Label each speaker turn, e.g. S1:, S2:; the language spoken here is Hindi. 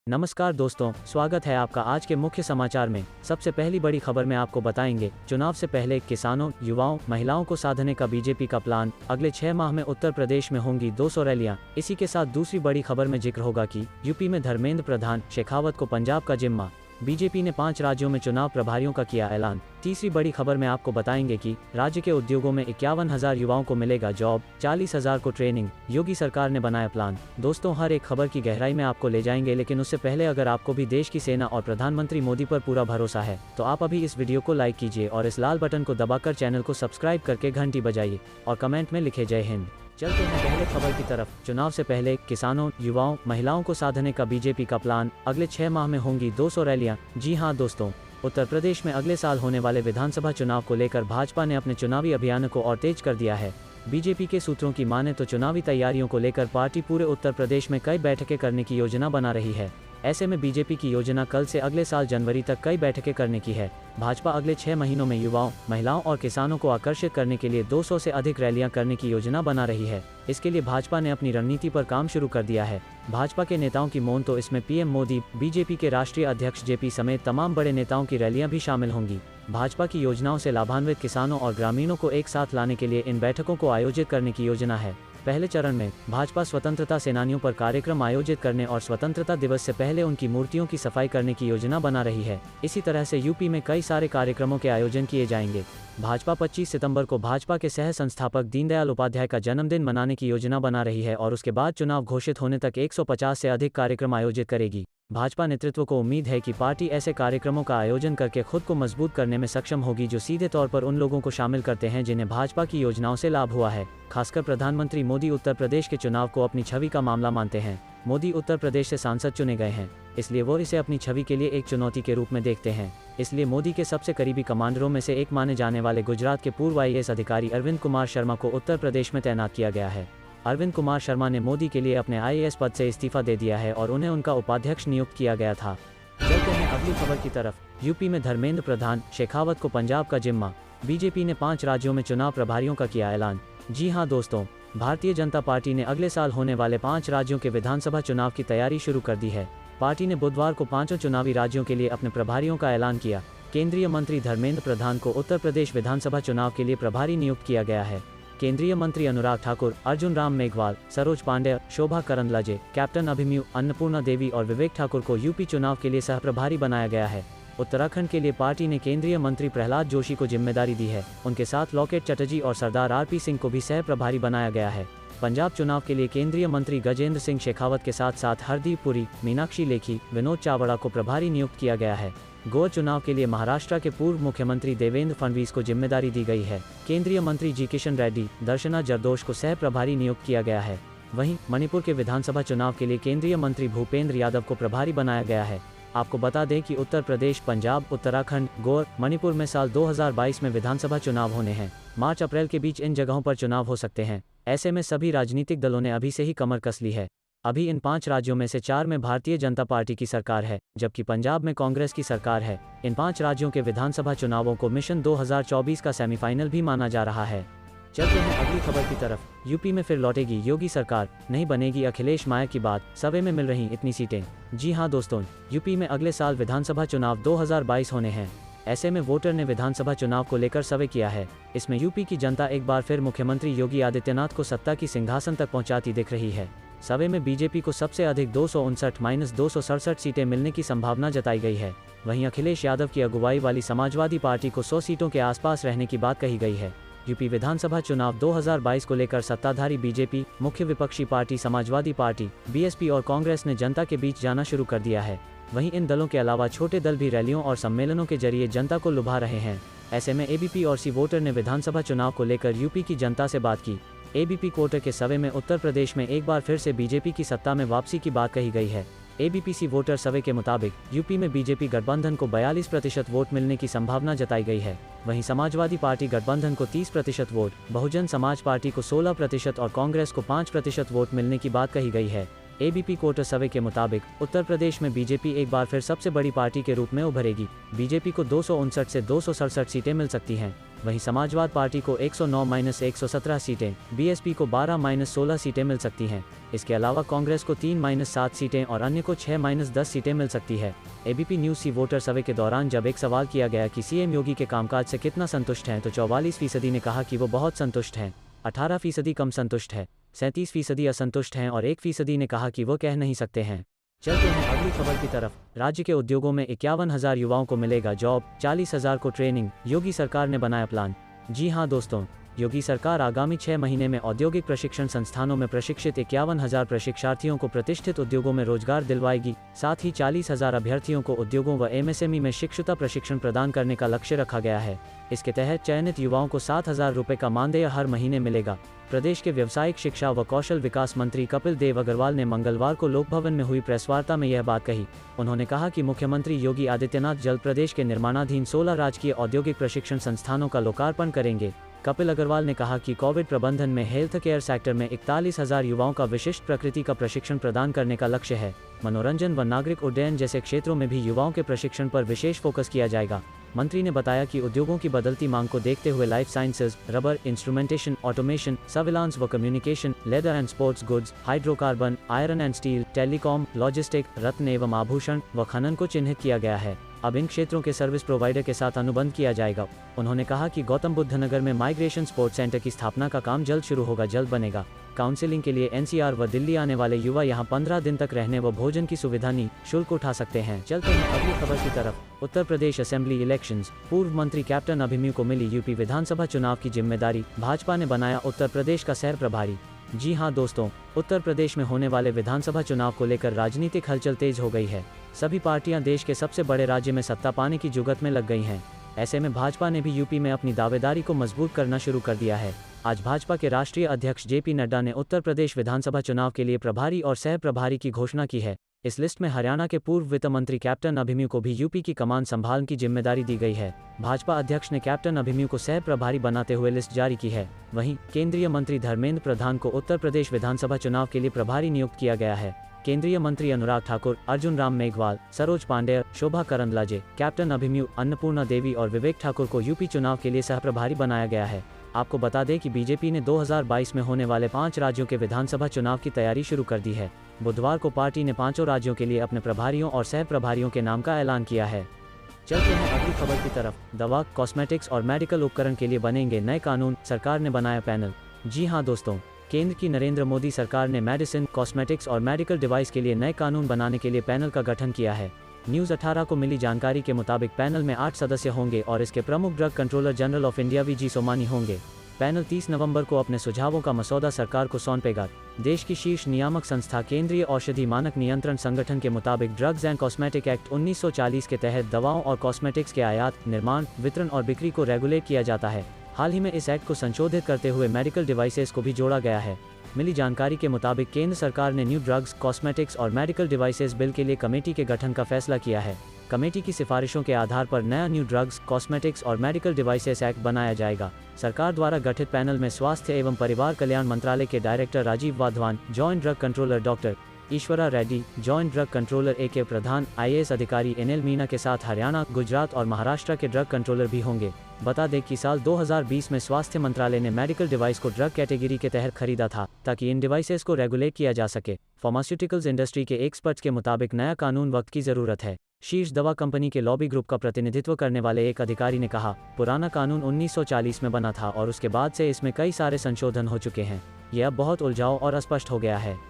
S1: नमस्कार दोस्तों, स्वागत है आपका आज के मुख्य समाचार में। सबसे पहली बड़ी खबर में आपको बताएंगे, चुनाव से पहले किसानों, युवाओं, महिलाओं को साधने का बीजेपी का प्लान। अगले 6 माह में उत्तर प्रदेश में होंगी 200 रैलियां। इसी के साथ दूसरी बड़ी खबर में जिक्र होगा कि यूपी में धर्मेंद्र प्रधान, शेखावत को पंजाब का जिम्मा। बीजेपी ने 5 राज्यों में चुनाव प्रभारियों का किया ऐलान। तीसरी बड़ी खबर में आपको बताएंगे कि राज्य के उद्योगों में 51,000 युवाओं को मिलेगा जॉब, 40,000 को ट्रेनिंग। योगी सरकार ने बनाया प्लान। दोस्तों, हर एक खबर की गहराई में आपको ले जाएंगे, लेकिन उससे पहले अगर आपको भी देश की सेना और प्रधानमंत्री मोदी पर पूरा भरोसा है तो आप अभी इस वीडियो को लाइक कीजिए और इस लाल बटन को दबाकर चैनल को सब्सक्राइब करके घंटी बजाइए और कमेंट में लिखे जय हिंद। चलते हैं पहले खबर की तरफ। चुनाव से पहले किसानों, युवाओं, महिलाओं को साधने का बीजेपी का प्लान। अगले 6 माह में होंगी 200 रैलियां। जी हां दोस्तों, उत्तर प्रदेश में अगले साल होने वाले विधानसभा चुनाव को लेकर भाजपा ने अपने चुनावी अभियान को और तेज कर दिया है। बीजेपी के सूत्रों की माने तो चुनावी तैयारियों को लेकर पार्टी पूरे उत्तर प्रदेश में कई बैठकें करने की योजना बना रही है। ऐसे में बीजेपी की योजना कल से अगले साल जनवरी तक कई बैठकें करने की है। भाजपा अगले 6 महीनों में युवाओं, महिलाओं और किसानों को आकर्षित करने के लिए 200 से अधिक रैलियां करने की योजना बना रही है। इसके लिए भाजपा ने अपनी रणनीति पर काम शुरू कर दिया है। भाजपा के नेताओं की मौन तो इसमें पीएम मोदी, बीजेपी के राष्ट्रीय अध्यक्ष जेपी समेत तमाम बड़े नेताओं की रैलियां भी शामिल होंगी। भाजपा की योजनाओं से लाभान्वित किसानों और ग्रामीणों को एक साथ लाने के लिए इन बैठकों को आयोजित करने की योजना है। पहले चरण में भाजपा स्वतंत्रता सेनानियों पर कार्यक्रम आयोजित करने और स्वतंत्रता दिवस से पहले उनकी मूर्तियों की सफाई करने की योजना बना रही है। इसी तरह से यूपी में कई सारे कार्यक्रमों के आयोजन किए जाएंगे। भाजपा 25 सितंबर को भाजपा के सह संस्थापक दीनदयाल उपाध्याय का जन्मदिन मनाने की योजना बना रही है और उसके बाद चुनाव घोषित होने तक 150 से अधिक कार्यक्रम आयोजित करेगी। भाजपा नेतृत्व को उम्मीद है कि पार्टी ऐसे कार्यक्रमों का आयोजन करके खुद को मजबूत करने में सक्षम होगी जो सीधे तौर पर उन लोगों को शामिल करते हैं जिन्हें भाजपा की योजनाओं से लाभ हुआ है। खासकर प्रधानमंत्री मोदी उत्तर प्रदेश के चुनाव को अपनी छवि का मामला मानते हैं। मोदी उत्तर प्रदेश से सांसद चुने गए हैं, इसलिए वो इसे अपनी छवि के लिए एक चुनौती के रूप में देखते हैं। इसलिए मोदी के सबसे करीबी कमांडरों में से एक माने जाने वाले गुजरात के पूर्व IAS अधिकारी अरविंद कुमार शर्मा को उत्तर प्रदेश में तैनात किया गया है। अरविंद कुमार शर्मा ने मोदी के लिए अपने IAS पद से इस्तीफा दे दिया है और उन्हें उनका उपाध्यक्ष नियुक्त किया गया था। चलते हैं अगली खबर की तरफ। यूपी में धर्मेंद्र प्रधान, शेखावत को पंजाब का जिम्मा। बीजेपी ने 5 राज्यों में चुनाव प्रभारियों का किया ऐलान। जी हां दोस्तों, भारतीय जनता पार्टी ने अगले साल होने वाले 5 राज्यों के विधानसभा चुनाव की तैयारी शुरू कर दी है। पार्टी ने बुधवार को 5 चुनावी राज्यों के लिए अपने प्रभारियों का ऐलान किया। केंद्रीय मंत्री धर्मेंद्र प्रधान को उत्तर प्रदेश विधानसभा चुनाव के लिए प्रभारी नियुक्त किया गया है। केंद्रीय मंत्री अनुराग ठाकुर, अर्जुन राम मेघवाल, सरोज पांडेय, शोभा करंदलाजे, कैप्टन अभिमन्यु, अन्नपूर्णा देवी और विवेक ठाकुर को यूपी चुनाव के लिए सहप्रभारी बनाया गया है। उत्तराखंड के लिए पार्टी ने केंद्रीय मंत्री प्रहलाद जोशी को जिम्मेदारी दी है। उनके साथ लॉकेट चटर्जी और सरदार RP सिंह को भी सह प्रभारी बनाया गया है। पंजाब चुनाव के लिए केंद्रीय मंत्री गजेंद्र सिंह शेखावत के साथ साथ हरदीप पुरी, मीनाक्षी लेखी, विनोद चावड़ा को प्रभारी नियुक्त किया गया है। गोवा चुनाव के लिए महाराष्ट्र के पूर्व मुख्यमंत्री देवेंद्र फडणवीस को जिम्मेदारी दी गई है। केंद्रीय मंत्री जी किशन रेड्डी, दर्शना जरदोश को सह प्रभारी नियुक्त किया गया है। वहीं मणिपुर के विधानसभा चुनाव के लिए केंद्रीय मंत्री भूपेंद्र यादव को प्रभारी बनाया गया है। आपको बता दें कि उत्तर प्रदेश, पंजाब, उत्तराखंड, गोवा, मणिपुर में साल 2022 में विधानसभा चुनाव होने हैं। मार्च-अप्रैल के बीच इन जगहों पर चुनाव हो सकते हैं। ऐसे में सभी राजनीतिक दलों ने अभी से ही कमर कस ली है। अभी इन 5 राज्यों में से 4 में भारतीय जनता पार्टी की सरकार है, जबकि पंजाब में कांग्रेस की सरकार है। इन 5 राज्यों के विधानसभा चुनावों को मिशन 2024 का सेमीफाइनल भी माना जा रहा है। चलते हैं अगली खबर की तरफ। यूपी में फिर लौटेगी योगी सरकार, नहीं बनेगी अखिलेश माया की बात, सवे में मिल रही इतनी सीटें। जी हां दोस्तों, यूपी में अगले साल विधानसभा चुनाव 2022 होने हैं। ऐसे में वोटर ने विधानसभा चुनाव को लेकर सर्वे किया है। इसमें यूपी की जनता एक बार फिर मुख्यमंत्री योगी आदित्यनाथ को सत्ता की सिंहासन तक पहुंचाती दिख रही है। सर्वे में बीजेपी को सबसे अधिक 259-267 सीटें मिलने की संभावना जताई गई है। वहीं अखिलेश यादव की अगुवाई वाली समाजवादी पार्टी को 100 सीटों के आसपास रहने की बात कही गई है। यूपी विधानसभा चुनाव 2022 को लेकर सत्ताधारी बीजेपी, मुख्य विपक्षी पार्टी समाजवादी पार्टी, BSP और कांग्रेस ने जनता के बीच जाना शुरू कर दिया है। वहीं इन दलों के अलावा छोटे दल भी रैलियों और सम्मेलनों के जरिए जनता को लुभा रहे हैं। ऐसे में ABP और सी वोटर ने विधानसभा चुनाव को लेकर यूपी की जनता से बात की। ABP वोटर के सर्वे में उत्तर प्रदेश में एक बार फिर से बीजेपी की सत्ता में वापसी की बात कही गई है। ABP वोटर सर्वे के मुताबिक यूपी में बीजेपी गठबंधन को 42% वोट मिलने की संभावना जताई गई है। वहीं समाजवादी पार्टी गठबंधन को 30% वोट, बहुजन समाज पार्टी को 16% और कांग्रेस को 5% वोट मिलने की बात कही गई है। एबीपी क्वार्टर सर्वे के मुताबिक उत्तर प्रदेश में बीजेपी एक बार फिर सबसे बड़ी पार्टी के रूप में उभरेगी। बीजेपी को 259 से 267 सीटें मिल सकती हैं। वहीं समाजवाद पार्टी को 109-117 सीटें, बीएसपी को 12-16 सीटें मिल सकती हैं। इसके अलावा कांग्रेस को 3-7 सीटें और अन्य को 6-10 सीटें मिल सकती है। एबीपी न्यूज़ सी वोटर सर्वे के दौरान जब एक सवाल किया गया कि सीएम योगी के कामकाज से कितना संतुष्ट हैं, तो 44% ने कहा कि वो बहुत संतुष्ट हैं, 18% कम संतुष्ट है, 37% असंतुष्ट हैं और 1% ने कहा कि वो कह नहीं सकते हैं। चलते हैं अगली खबर की तरफ। राज्य के उद्योगों में 51,000 युवाओं को मिलेगा जॉब, 40,000 को ट्रेनिंग, योगी सरकार ने बनाया प्लान। जी हां दोस्तों, योगी सरकार आगामी 6 महीने में औद्योगिक प्रशिक्षण संस्थानों में प्रशिक्षित 51,000 प्रशिक्षार्थियों को प्रतिष्ठित उद्योगों में रोजगार दिलवाएगी। साथ ही 40,000 अभ्यर्थियों को उद्योगों व एमएसएमई में शिक्षुता प्रशिक्षण प्रदान करने का लक्ष्य रखा गया है। इसके तहत चयनित युवाओं को 7,000 रुपये का मानदेय हर महीने मिलेगा। प्रदेश के व्यावसायिक शिक्षा व कौशल विकास मंत्री कपिल देव अग्रवाल ने मंगलवार को लोकभवन में हुई प्रेस वार्ता में यह बात कही। उन्होंने कहा कि मुख्यमंत्री योगी आदित्यनाथ जल्द प्रदेश के निर्माणाधीन 16 राजकीय औद्योगिक प्रशिक्षण संस्थानों का लोकार्पण करेंगे। कपिल अग्रवाल ने कहा कि कोविड प्रबंधन में हेल्थ केयर सेक्टर में 41,000 युवाओं का विशिष्ट प्रकृति का प्रशिक्षण प्रदान करने का लक्ष्य है। मनोरंजन व नागरिक उड्डयन जैसे क्षेत्रों में भी युवाओं के प्रशिक्षण पर विशेष फोकस किया जाएगा। मंत्री ने बताया कि उद्योगों की बदलती मांग को देखते हुए life sciences, rubber, instrumentation, automation, surveillance व communication, leather and sports goods, hydrocarbon, iron and steel, telecom, logistic, रत्न एवं आभूषण व खनन को चिन्हित किया गया है। अब इन क्षेत्रों के सर्विस प्रोवाइडर के साथ अनुबंध किया जाएगा। उन्होंने कहा कि गौतम बुद्ध नगर में माइग्रेशन स्पोर्ट्स सेंटर की स्थापना का काम जल्द शुरू होगा, जल्द बनेगा। काउंसिलिंग के लिए एनसीआर व दिल्ली आने वाले युवा यहां 15 दिन तक रहने व भोजन की सुविधा शुल्क उठा सकते हैं। चलते हैं अगली खबर की तरफ। उत्तर प्रदेश असेंबली इलेक्शंस, पूर्व मंत्री कैप्टन अभिमन्यु को मिली यूपी विधानसभा चुनाव की जिम्मेदारी, भाजपा ने बनाया उत्तर प्रदेश का शहर प्रभारी। जी हां दोस्तों, उत्तर प्रदेश में होने वाले विधानसभा चुनाव को लेकर राजनीतिक हलचल तेज हो गई है। सभी पार्टियां देश के सबसे बड़े राज्य में सत्ता पाने की जुगत में लग गई हैं। ऐसे में भाजपा ने भी यूपी में अपनी दावेदारी को मजबूत करना शुरू कर दिया है। आज भाजपा के राष्ट्रीय अध्यक्ष जेपी नड्डा ने उत्तर प्रदेश विधानसभा चुनाव के लिए प्रभारी और सह प्रभारी की घोषणा की है। इस लिस्ट में हरियाणा के पूर्व वित्त मंत्री कैप्टन अभिमन्यु को भी यूपी की कमान संभालने की जिम्मेदारी दी गई है। भाजपा अध्यक्ष ने कैप्टन अभिमन्यु को सह प्रभारी बनाते हुए लिस्ट जारी की है। वहीं केंद्रीय मंत्री धर्मेंद्र प्रधान को उत्तर प्रदेश विधानसभा चुनाव के लिए प्रभारी नियुक्त किया गया है। केंद्रीय मंत्री अनुराग ठाकुर, अर्जुन राम मेघवाल, सरोज पांडेय, शोभा करंदलाजे, कैप्टन अभिमन्यु, अन्नपूर्णा देवी और विवेक ठाकुर को यूपी चुनाव के लिए सह प्रभारी बनाया गया है। आपको बता दें कि बीजेपी ने 2022 में होने वाले 5 राज्यों के विधानसभा चुनाव की तैयारी शुरू कर दी है। बुधवार को पार्टी ने 5 राज्यों के लिए अपने प्रभारियों और सह प्रभारियों के नाम का ऐलान किया है। चलते हैं अगली खबर की तरफ। दवा, कॉस्मेटिक्स और मेडिकल उपकरण के लिए बनेंगे नए कानून, सरकार ने बनाया पैनल। जी हां दोस्तों, केंद्र की नरेंद्र मोदी सरकार ने मेडिसिन, कॉस्मेटिक्स और मेडिकल डिवाइस के लिए नए कानून बनाने के लिए पैनल का गठन किया है। न्यूज़ 18 को मिली जानकारी के मुताबिक पैनल में 8 सदस्य होंगे और इसके प्रमुख drug controller general of India V G. Somani होंगे। पैनल 30 नवंबर को अपने सुझावों का मसौदा सरकार को सौंपेगा। देश की शीर्ष नियामक संस्था केंद्रीय औषधि मानक नियंत्रण संगठन के मुताबिक ड्रग्स एंड कॉस्मेटिक एक्ट 1940 के तहत दवाओं और कॉस्मेटिक्स के आयात, निर्माण, वितरण और बिक्री को रेगुलेट किया जाता है। हाल ही में इस एक्ट को संशोधित करते हुए मेडिकल डिवाइसेस को भी जोड़ा गया है। मिली जानकारी के मुताबिक केंद्र सरकार ने न्यू ड्रग्स, कॉस्मेटिक्स और मेडिकल डिवाइसेस बिल के लिए कमेटी के गठन का फैसला किया है। कमेटी की सिफारिशों के आधार पर नया न्यू ड्रग्स, कॉस्मेटिक्स और मेडिकल डिवाइसेस एक्ट बनाया जाएगा। सरकार द्वारा गठित पैनल में स्वास्थ्य एवं परिवार कल्याण मंत्रालय के director Rajeev Wadhawan, joint drug controller doctor Eshwara Reddy, joint drug controller A K. Pradhan, IAS अधिकारी एनएल मीना के साथ हरियाणा, गुजरात और महाराष्ट्र के ड्रग कंट्रोलर भी होंगे। बता दें कि साल 2020 में स्वास्थ्य मंत्रालय ने मेडिकल डिवाइस को ड्रग कैटेगरी के तहत खरीदा था, ताकि इन डिवाइसेस को रेगुलेट किया जा सके। फार्मास्यूटिकल्स इंडस्ट्री के एक्सपर्ट्स के मुताबिक नया कानून वक्त की जरूरत है। शीर्ष दवा कंपनी के लॉबी ग्रुप का प्रतिनिधित्व करने वाले एक अधिकारी ने कहा, पुराना कानून 1940 में बना था और उसके बाद से इसमें कई सारे संशोधन हो चुके हैं। यह अब बहुत उलझाऊ और अस्पष्ट हो गया है।